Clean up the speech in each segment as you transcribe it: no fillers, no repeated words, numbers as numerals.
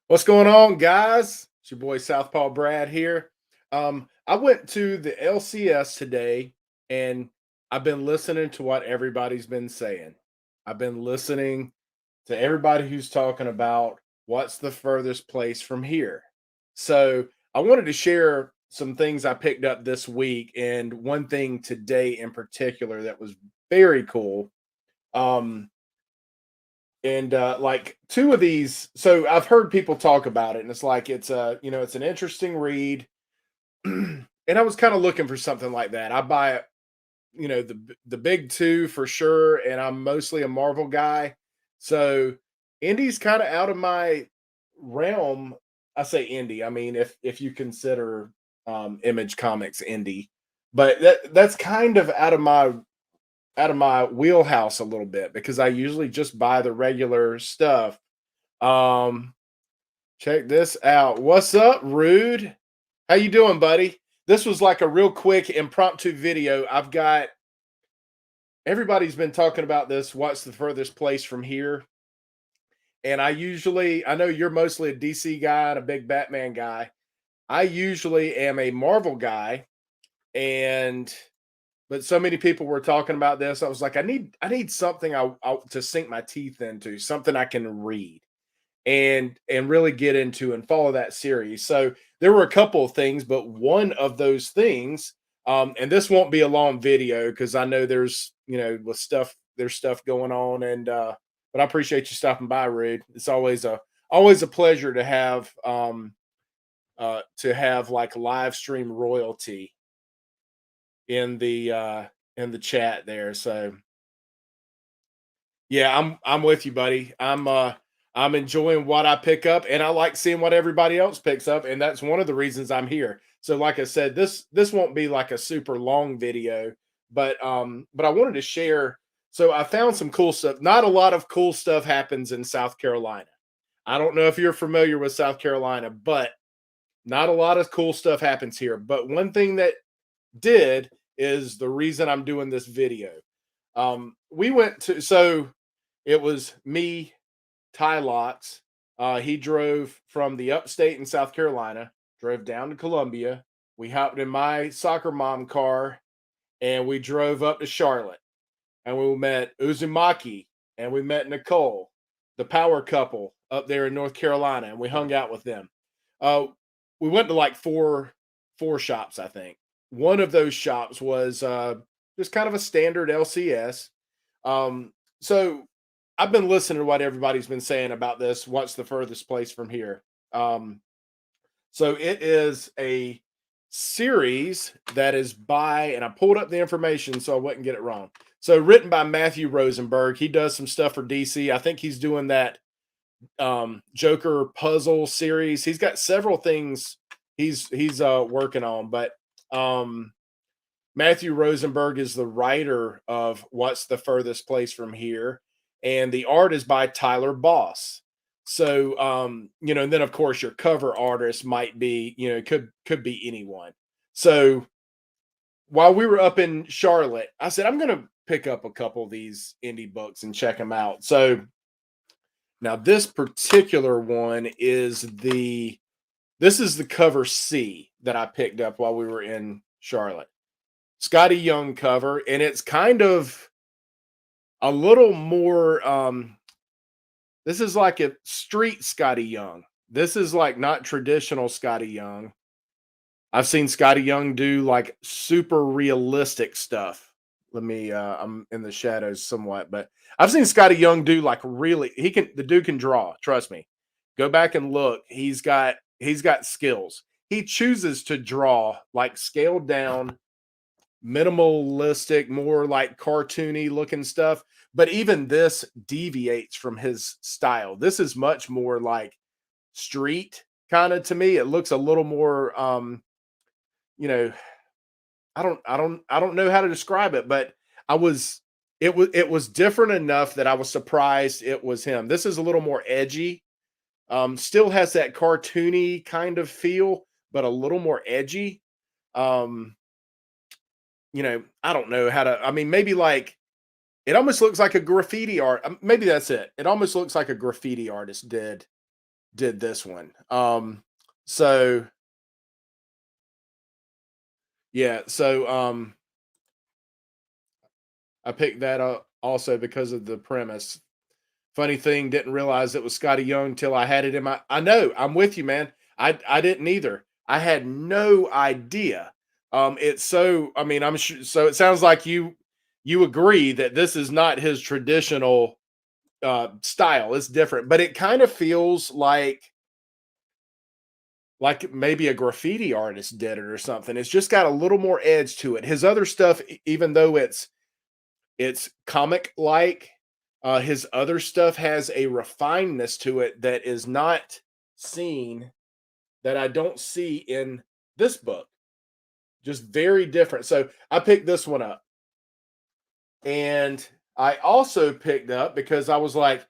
What's going on, guys? It's your boy Southpaw Brad here. I went to the LCS today and I've been listening to what everybody's been saying. I've been listening to everybody who's talking about what's the furthest place from here. So I wanted to share some things I picked up this week, and one thing today in particular that was very cool. Um, and like two of these, so I've heard people talk about it, and it's like it's an interesting read. And I was kind of looking for something like that. I buy it, the big two for sure, and I'm mostly a Marvel guy. So indie's kind of out of my realm. I say indie. I mean, if you consider Image Comics indie, but that's kind of out of my wheelhouse a little bit because I usually just buy the regular stuff. Um, Check this out. What's up, Rude? How you doing, buddy? This was like a real quick impromptu video. I've got everybody's been talking about this. What's the furthest place from here? And I know you're mostly a DC guy and a big Batman guy. I usually am a Marvel guy, and but so many people were talking about this. I was like, I need something to sink my teeth into, something I can read and really get into and follow that series. So there were a couple of things, but one of those things, and this won't be a long video because I know there's stuff going on, and but I appreciate you stopping by, Rude. It's always a pleasure to have like live stream royalty in the chat there. So yeah, I'm with you, buddy. I'm enjoying what I pick up, and I like seeing what everybody else picks up, and that's one of the reasons I'm here. So like I said, this won't be like a super long video, but I wanted to share. So I found some cool stuff. Not a lot of cool stuff happens in South Carolina. I don't know if you're familiar with South Carolina, but not a lot of cool stuff happens here. But one thing that did is the reason I'm doing this video. We went to so it was me, Ty Lotz. He drove from the upstate in South Carolina, drove down to Columbia. We hopped in my soccer mom car and we drove up to Charlotte. And we met Uzumaki and we met Nicole, the power couple up there in North Carolina, and we hung out with them. Uh, we went to like four shops, I think. One of those shops was just kind of a standard LCS. So I've been listening to what everybody's been saying about this. What's the furthest place from here? So it is a series that is by, and I pulled up the information so I wouldn't get it wrong. So written by Matthew Rosenberg. He does some stuff for DC. I think he's doing that Joker puzzle series. He's got several things he's working on, but um Matthew Rosenberg is the writer of What's the Furthest Place from Here, and the art is by Tyler Boss. So, and then of course your cover artist might be, could be anyone. So while we were up in Charlotte, I said I'm going to pick up a couple of these indie books and check them out. So now this particular one is this is the cover C that I picked up while we were in Charlotte. Scotty Young cover, and it's kind of a little more this is like a street Scotty Young. This is like not traditional Scotty Young. I've seen Scotty Young do like super realistic stuff. I'm in the shadows somewhat, but I've seen Scotty Young do like really the dude can draw, trust me. Go back and look. He's got skills. He chooses to draw like scaled down minimalistic, more like cartoony looking stuff. But even this deviates from his style. This is much more like street kind of to me. It looks a little more you know, I don't know how to describe it, but I was it was different enough that I was surprised it was him. This is a little more edgy. Still has that cartoony kind of feel, but a little more edgy. Um, I don't know how to. I mean, maybe like it almost looks like a graffiti art. Maybe that's it. It almost looks like a graffiti artist did did this one. So yeah, so I picked that up also because of the premise. Funny thing, didn't realize it was Scotty Young till I had it in my. I know, I'm with you, man. I didn't either. I had no idea. It's so. I mean, I'm sure. So it sounds like you agree that this is not his traditional style. It's different, but it kind of feels like maybe a graffiti artist did it or something. It's just got a little more edge to it. His other stuff, even though it's comic like, his other stuff has a refinedness to it that is not seen, that I don't see in this book. Just very different. So I picked this one up. And I also picked up because I was like,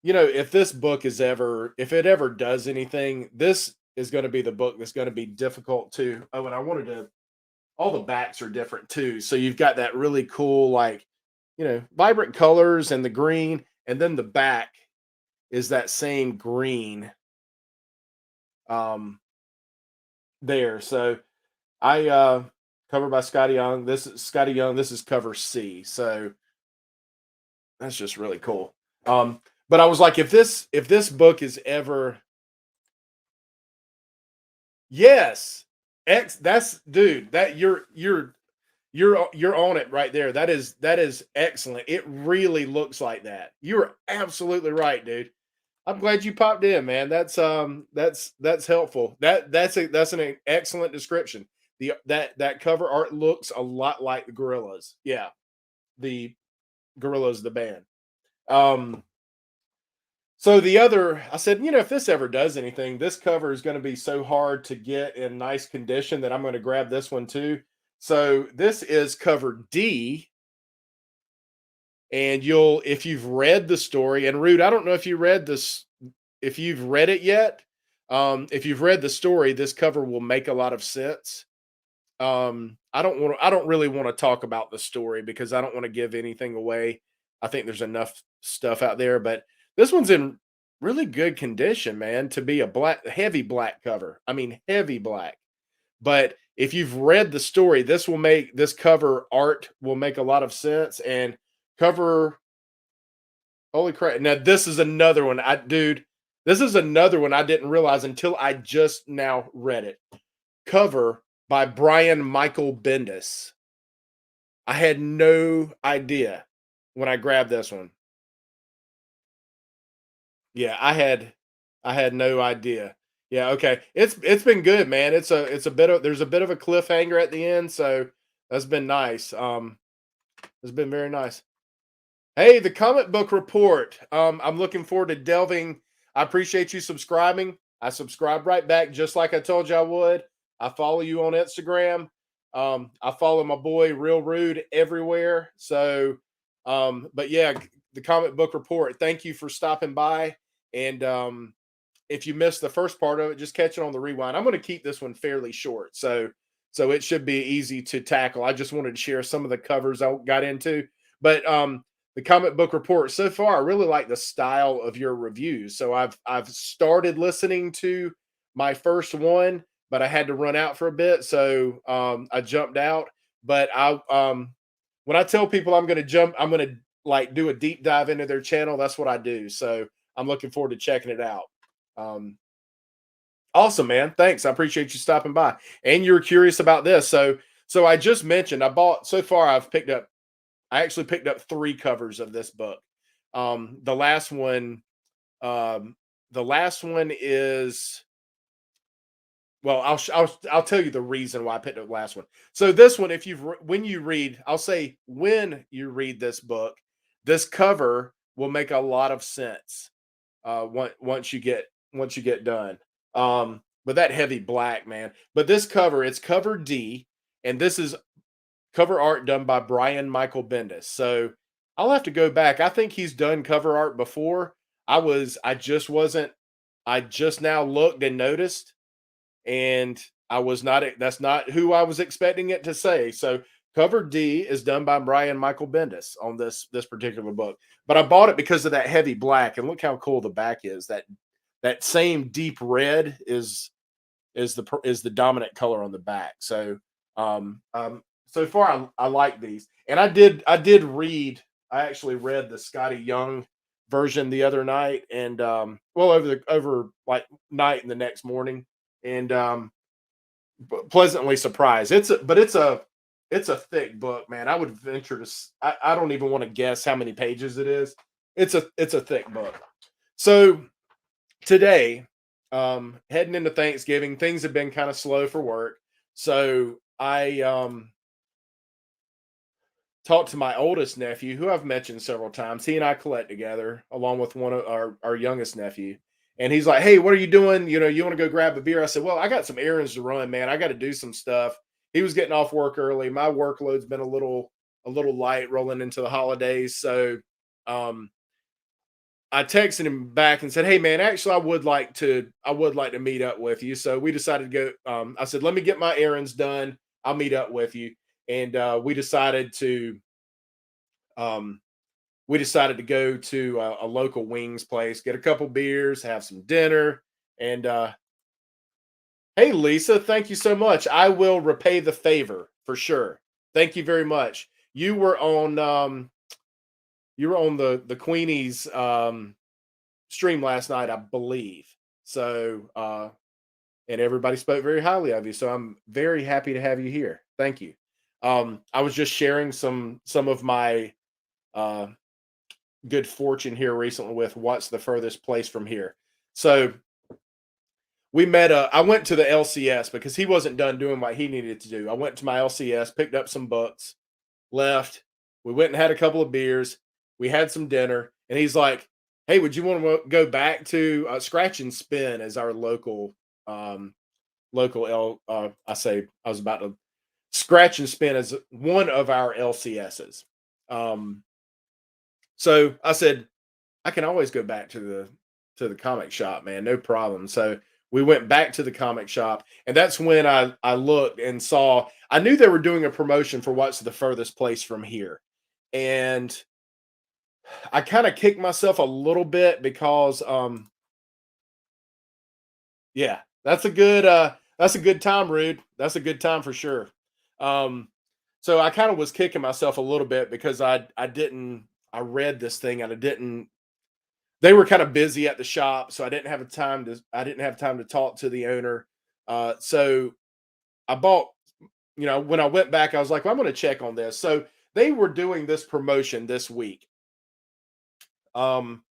if this book is ever, if it ever does anything, this is going to be the book that's going to be difficult to. Oh, and I wanted to, all the backs are different too. So you've got that really cool, like, vibrant colors and the green, and then the back is that same green um there. So I covered by Scotty Young. This is Scotty Young, this is cover C. So that's just really cool. But I was like, if this book is ever, yes, X, that's dude, that you're on it right there. That is excellent. It really looks like that. You're absolutely right, dude. I'm glad you popped in, man. That's helpful. That's an excellent description. That cover art looks a lot like the Gorillas. Yeah, the Gorillas, the band. Um, so the other, I said, if this ever does anything, this cover is going to be so hard to get in nice condition that I'm going to grab this one too. So this is cover D, and if you've read the story, and Rude, I don't know if you read this, if you've read it yet. If you've read the story, this cover will make a lot of sense. I don't really want to talk about the story because I don't want to give anything away. I think there's enough stuff out there, but this one's in really good condition, man, to be a heavy black cover. I mean, heavy black. But if you've read the story, this cover art will make a lot of sense. And cover, holy crap. Now this is another one. This is another one I didn't realize until I just now read it. Cover by Brian Michael Bendis. I had no idea when I grabbed this one. Yeah, I had no idea. Yeah, okay. It's been good, man. It's a bit of, there's a bit of a cliffhanger at the end, so that's been nice. It's been very nice. Hey, the comic book report. I'm looking forward to delving. I appreciate you subscribing. I subscribe right back, just like I told you I would. I follow you on Instagram. I follow my boy Real Rude everywhere. So, but yeah, the comic book report. Thank you for stopping by. And if you missed the first part of it, just catch it on the rewind. I'm going to keep this one fairly short, so it should be easy to tackle. I just wanted to share some of the covers I got into, but the comic book report so far, I really like the style of your reviews. So I've started listening to my first one, but I had to run out for a bit, so I jumped out. But when I tell people I'm going to jump, I'm going to like do a deep dive into their channel. That's what I do. So I'm looking forward to checking it out. Um, awesome, man. Thanks. I appreciate you stopping by. And you're curious about this. So I just mentioned I bought, so far I actually picked up 3 covers of this book. The last one, um, the last one is, well, I'll tell you the reason why I picked up the last one. So this one, if when you read, I'll say when you read this book, this cover will make a lot of sense. Once you get done. But that heavy black, man. But this cover, it's cover D, and this is cover art done by Brian Michael Bendis. So I'll have to go back. I think he's done cover art before. I just wasn't, I just now looked and noticed, and I was not, that's not who I was expecting it to say. So cover D is done by Brian Michael Bendis on this particular book. But I bought it because of that heavy black, and look how cool the back is. that same deep red is the dominant color on the back. So so far I like these, and I did read. I actually read the Scotty Young version the other night, and well, over like night and the next morning, and pleasantly surprised. It's a thick book, man. I would venture to I don't even want to guess how many pages it is. It's a thick book. So today, heading into Thanksgiving, things have been kind of slow for work. So I talked to my oldest nephew, who I've mentioned several times. He and I collect together, along with one of our youngest nephew. And he's like, "Hey, what are you doing? You want to go grab a beer?" I said, "Well, I got some errands to run, man. I got to do some stuff." He was getting off work early. My workload's been a little light rolling into the holidays, so um, I texted him back and said, "Hey, man, actually, I would like to meet up with you." So we decided to go. I said, "Let me get my errands done. I'll meet up with you." And um, we decided to go to a local wings place, get a couple beers, have some dinner, and hey, Lisa, thank you so much. I will repay the favor for sure. Thank you very much. You were on the Queenie's stream last night, I believe. So and everybody spoke very highly of you. So I'm very happy to have you here. Thank you. I was just sharing some of my uh good fortune here recently with what's the furthest place from here. So we met I went to the LCS because he wasn't done doing what he needed to do. I went to my LCS, picked up some books, left. We went and had a couple of beers. We had some dinner, and he's like, "Hey, would you want to go back to Scratch and Spin as our local L?" I say I was about to Scratch and Spin as one of our LCSs. Um, so I said, I can always go back to the comic shop, man, no problem. So we went back to the comic shop, and that's when I looked and saw. I knew they were doing a promotion for what's the furthest place from here, and I kind of kicked myself a little bit because yeah, that's a good time, Rude. That's a good time for sure. Um so I kind of was kicking myself a little bit because I read this thing and I didn't they were kind of busy at the shop, so I didn't have time to talk to the owner. So I bought, when I went back, I was like, well, I'm going to check on this. So they were doing this promotion this week. Um,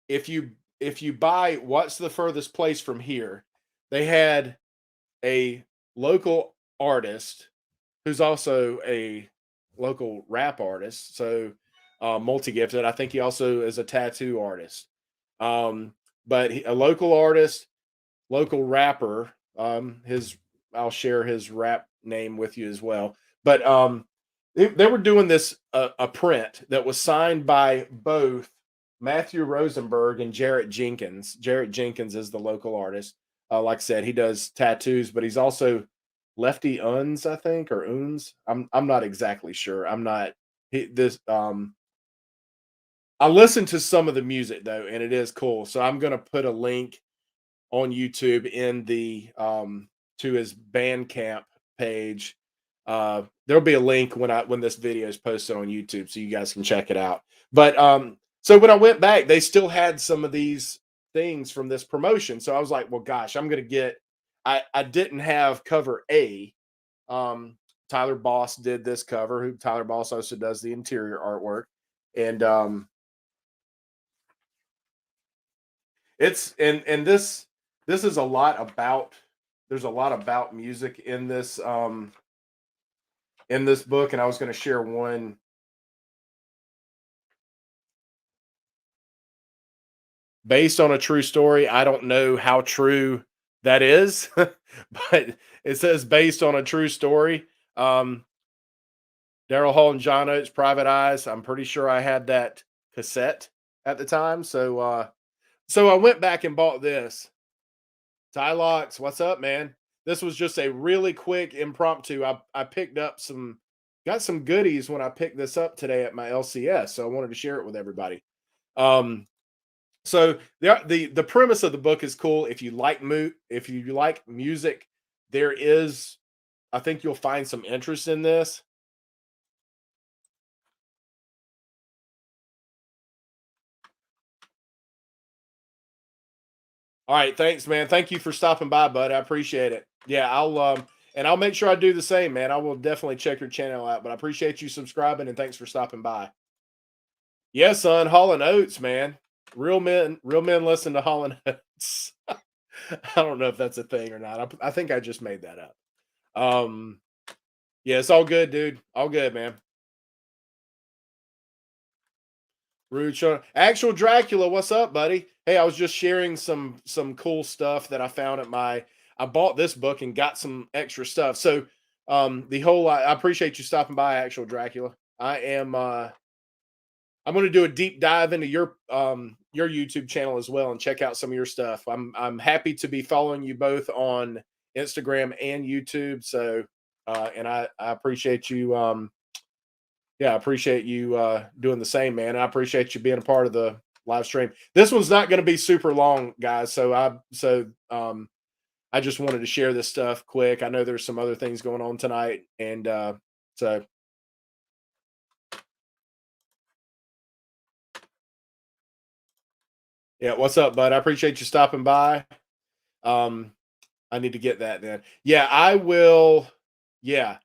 if you buy what's the furthest place from here, they had a local artist who's also a local rap artist. So multi gifted. I think he also is a tattoo artist. Um, but a local artist, local rapper. His I'll share his rap name with you as well. But they were doing this a print that was signed by both Matthew Rosenberg and Jarrett Jenkins. Jarrett Jenkins is the local artist. Like I said, he does tattoos, but he's also Lefty Uns, I think, or Uns. I'm not exactly sure. I'm not he, this. I listened to some of the music though, and it is cool. So I'm gonna put a link on YouTube in the to his Bandcamp page. There'll be a link when this video is posted on YouTube, so you guys can check it out. But so when I went back, they still had some of these things from this promotion. So I was like, well, gosh, I'm gonna get. I didn't have cover A. Um, Tyler Boss did this cover. Who Tyler Boss also does the interior artwork, and and this is a lot about there's a lot about music in this book, and I was going to share one based on a true story. I don't know how true that is, but it says based on a true story. Um, Daryl Hall and John Oates, Private Eyes. I'm pretty sure I had that cassette at the time, so I went back and bought this. Tylox, what's up, man? This was just a really quick impromptu. I picked up got some goodies when I picked this up today at my LCS, so I wanted to share it with everybody. Um, So the premise of the book is cool. If you like music, there is I think you'll find some interest in this. All right, thanks, man. Thank you for stopping by, bud. I appreciate it. Yeah, I'll make sure I do the same, man. I will definitely check your channel out. But I appreciate you subscribing and thanks for stopping by. Yeah, son, Hall and Oates, man. Real men listen to Hall and Oates. I don't know if that's a thing or not. I think I just made that up. Um, yeah, it's all good, dude. All good, man. Rude Sean. Actual Dracula, what's up, buddy? Hey, I was just sharing some cool stuff that I found at my I bought this book and got some extra stuff. So I appreciate you stopping by, Actual Dracula. I'm gonna do a deep dive into your YouTube channel as well and check out some of your stuff. I'm happy to be following you both on Instagram and YouTube. So and I appreciate you yeah, I appreciate you doing the same, man. I appreciate you being a part of the live stream. This one's not going to be super long, guys. I just wanted to share this stuff quick. I know there's some other things going on tonight, and so yeah. What's up, bud? I appreciate you stopping by. Um, I need to get that then. Yeah, I will. Yeah.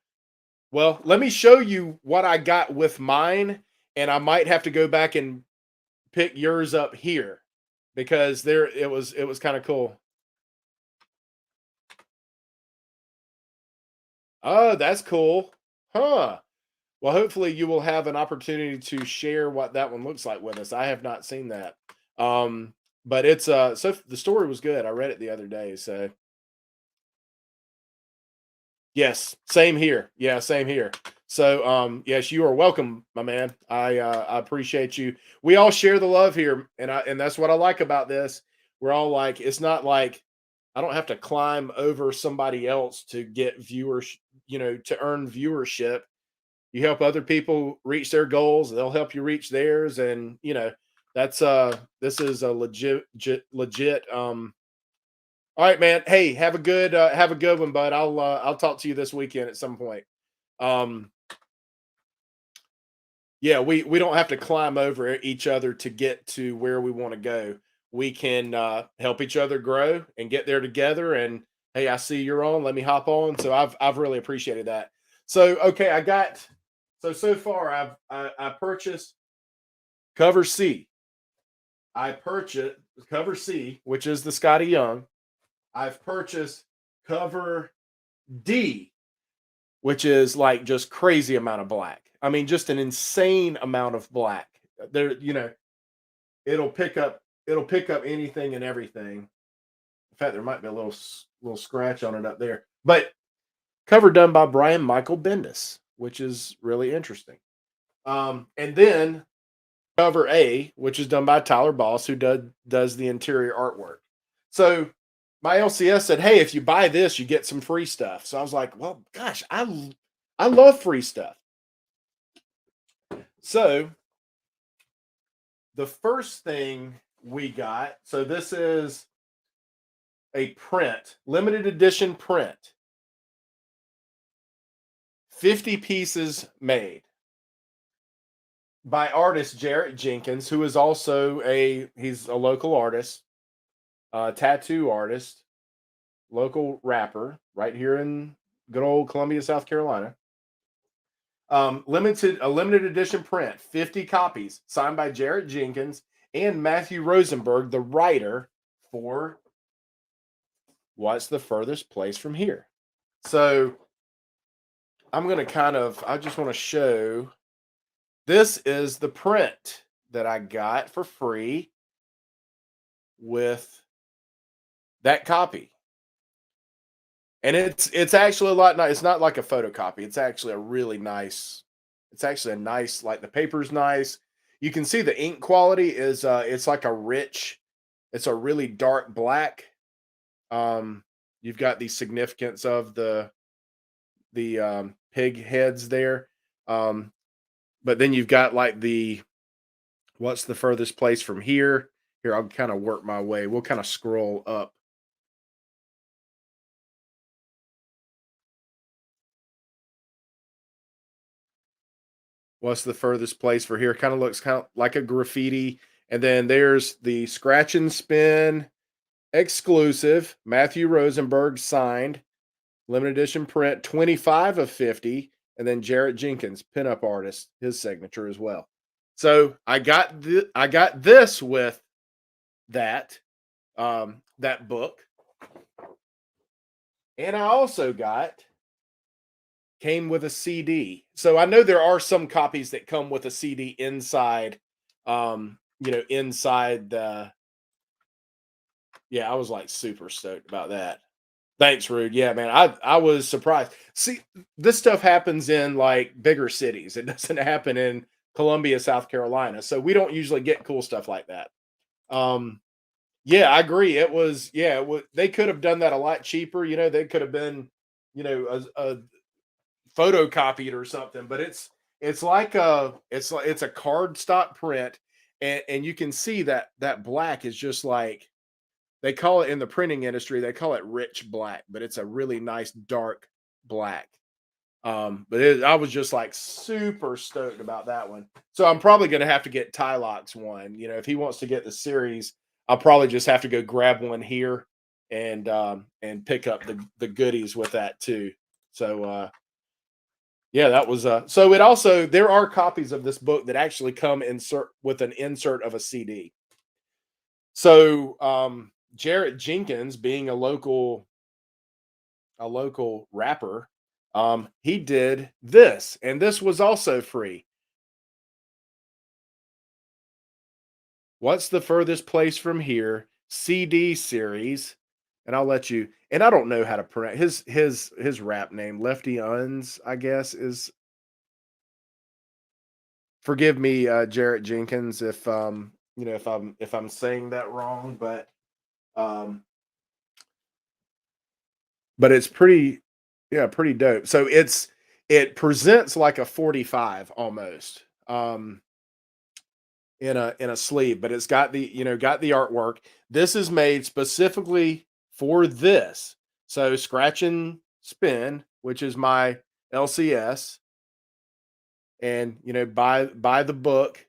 Well, let me show you what I got with mine, and I might have to go back and pick yours up here because it was kind of cool. Oh, that's cool. Huh. Well, hopefully you will have an opportunity to share what that one looks like with us. I have not seen that. Um, but it's so the story was good. I read it the other day, so yes, same here. Yeah, same here. So yes, you are welcome, my man. I appreciate you. We all share the love here, and that's what I like about this. We're all like it's not like I don't have to climb over somebody else to get viewers, to earn viewership. You help other people reach their goals, they'll help you reach theirs, and that's this is a legit all right, man. Hey, have a good one, bud. I'll talk to you this weekend at some point. Um yeah, we don't have to climb over each other to get to where we want to go. We can help each other grow and get there together. And hey, I see you're on. Let me hop on. So I've really appreciated that. So okay, so far I purchased cover C. I purchased cover C, which is the Scotty Young. I've purchased cover D, which is like just crazy amount of black. I mean, just an insane amount of black. There, it'll pick up anything and everything. In fact, there might be a little scratch on it up there. But cover done by Brian Michael Bendis, which is really interesting. And then cover A, which is done by Tyler Boss, who does the interior artwork. So my LCS said, "Hey, if you buy this, you get some free stuff." So I was like, "Well, gosh, I love free stuff." So the first thing we got, so this is a print, limited edition print, 50 pieces made by artist Jarrett Jenkins, who is also he's a local artist, tattoo artist, local rapper right here in good old Columbia, South Carolina. A limited edition print, 50 copies, signed by Jarrett Jenkins and Matthew Rosenberg, the writer for What's the Furthest Place from Here. So I'm gonna I just want to show this is the print that I got for free with that copy. And it's actually a lot nice. It's not like a photocopy. It's actually a really nice. It's actually a nice. Like the paper's nice. You can see the ink quality is. It's like a rich. It's a really dark black. You've got the significance of the pig heads there. But then you've got like the what's the furthest place from here Here, I'll kind of work my way. We'll kind of scroll up. What's the furthest place for here? Kind of looks kind of like a graffiti. And then there's the Scratch and Spin exclusive, Matthew Rosenberg signed, limited edition print, 25 of 50. And then Jarrett Jenkins, pinup artist, his signature as well. So I got this with that that book. And I also got came with a CD. So I know there are some copies that come with a CD inside, inside the. Yeah, I was like super stoked about that. Thanks, Rude. Yeah, man, I was surprised. See, this stuff happens in like bigger cities. It doesn't happen in Columbia, South Carolina. So we don't usually get cool stuff like that. Um, yeah, I agree. It was, yeah, they could have done that a lot cheaper. They could have been, a photocopied or something, but it's a card stock print, and you can see that that black is just like they call it in the printing industry, they call it rich black, but it's a really nice dark black. I was just like super stoked about that one. So I'm probably going to have to get Tylock's one. If he wants to get the series, I'll probably just have to go grab one here and pick up the goodies with that too. So yeah, that was so it also there are copies of this book that actually come insert with an insert of a CD. So Jarrett Jenkins, being a local rapper, he did this, and this was also free. What's the furthest place from here? CD series, and I'll let you. And I don't know how to pronounce his rap name. Lefty Uns, I guess is. Forgive me, Jarrett Jenkins, if if I'm saying that wrong, um, but it's pretty, yeah, pretty dope. So it presents like a 45 almost. In a sleeve, but it's got the artwork. This is made specifically for this. So Scratch and Spin, which is my LCS, and buy the book,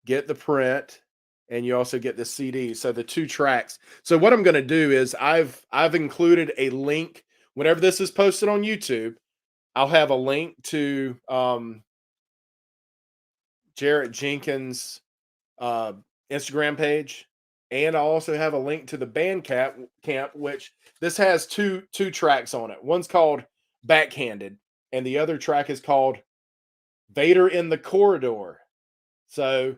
get the print, and you also get the CD. So the two tracks. So what I'm going to do is I've included a link whenever this is posted on YouTube. I'll have a link to Jarrett Jenkins uh, Instagram page, and I also have a link to the Bandcamp, which this has two tracks on it. One's called Backhanded, and the other track is called Vader in the Corridor. So,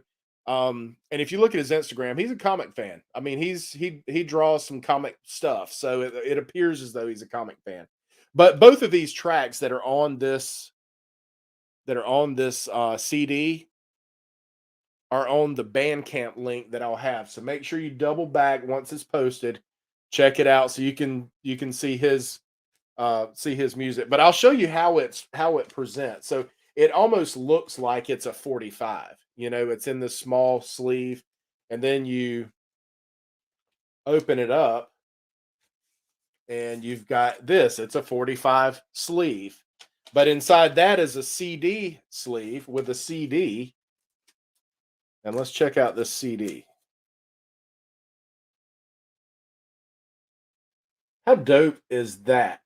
and if you look at his Instagram, he's a comic fan. I mean, he draws some comic stuff, so it appears as though he's a comic fan. But both of these tracks that are on this CD are on the Bandcamp link that I'll have. So make sure you double back once it's posted. Check it out so you can see his music. But I'll show you how it presents. So it almost looks like it's a 45. It's in this small sleeve, and then you open it up and you've got this. It's a 45 sleeve. But inside that is a CD sleeve with a CD. And let's check out this CD. How dope is that?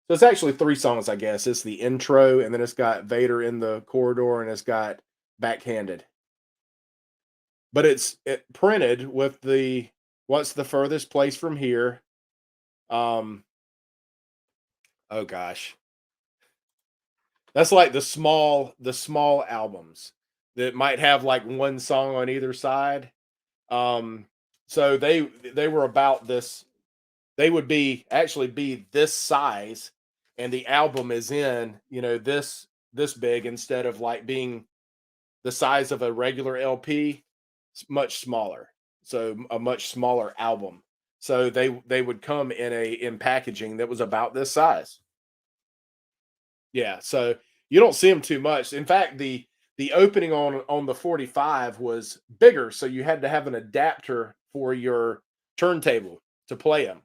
So it's actually three songs, I guess. It's the intro, and then it's got Vader in the Corridor, and it's got Backhanded. But it printed with the what's the furthest place from here? Um, oh gosh, that's like the small albums that might have like one song on either side. Um, so they were about this. They would actually be this size, and the album is in this big instead of like being the size of a regular LP. It's much smaller, so a much smaller album. So they would come in packaging that was about this size. Yeah, so you don't see them too much. In fact, the opening on the 45 was bigger, so you had to have an adapter for your turntable to play them.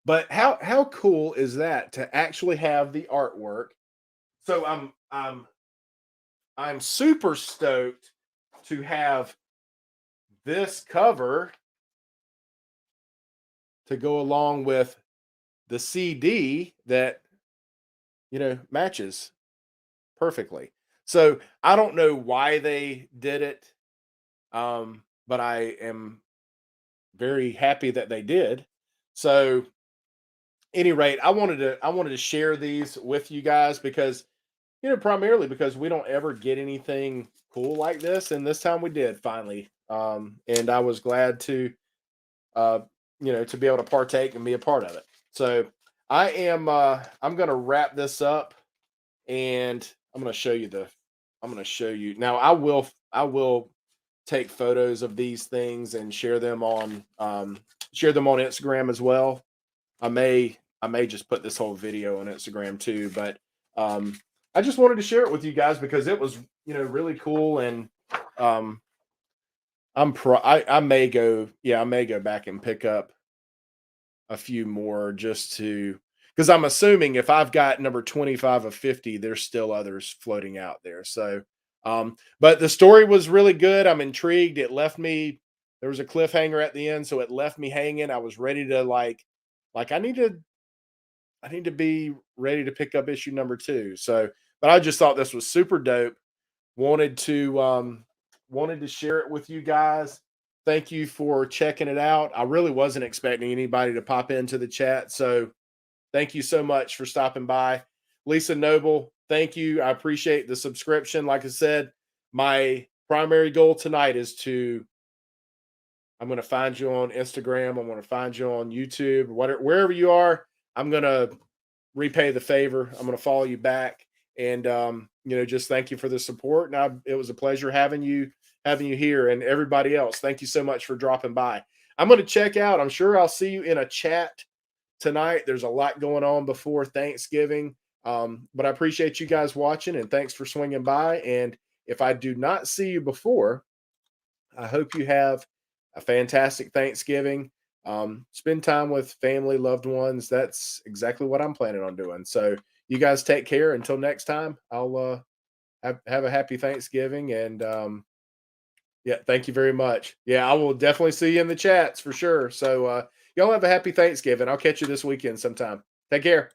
But how cool is that to actually have the artwork? So I'm super stoked to have this cover to go along with the CD that matches perfectly. So I don't know why they did it, but I am very happy that they did. So, any rate, I wanted to share these with you guys because primarily because we don't ever get anything cool like this, and this time we did finally. And I was glad uh, to be able to partake and be a part of it. So I'm gonna wrap this up, and I'm gonna show you now. I will take photos of these things and share them on Instagram as well. I may just put this whole video on Instagram too, but um, I just wanted to share it with you guys because it was really cool, and um, I may go back and pick up a few more just to because I'm assuming if I've got number 25 of 50, there's still others floating out there. So, but the story was really good. I'm intrigued. It left me. There was a cliffhanger at the end, so it left me hanging. I was ready to like I need to be ready to pick up issue number two. So, but I just thought this was super dope. Wanted to wanted to share it with you guys. Thank you for checking it out. I really wasn't expecting anybody to pop into the chat, so thank you so much for stopping by. Lisa Noble, thank you. I appreciate the subscription. Like I said, my primary goal tonight is I'm going to find you on Instagram. I'm going to find you on YouTube, whatever, wherever you are. I'm going to repay the favor. I'm going to follow you back, and just thank you for the support. And it was a pleasure having you here, and everybody else. Thank you so much for dropping by. I'm going to check out. I'm sure I'll see you in a chat tonight. There's a lot going on before Thanksgiving, but I appreciate you guys watching, and thanks for swinging by. And if I do not see you before, I hope you have a fantastic Thanksgiving. Spend time with family, loved ones. That's exactly what I'm planning on doing. So you guys take care. Until next time, I'll have a happy Thanksgiving. And yeah, thank you very much. Yeah, I will definitely see you in the chats for sure. So y'all have a happy Thanksgiving. I'll catch you this weekend sometime. Take care.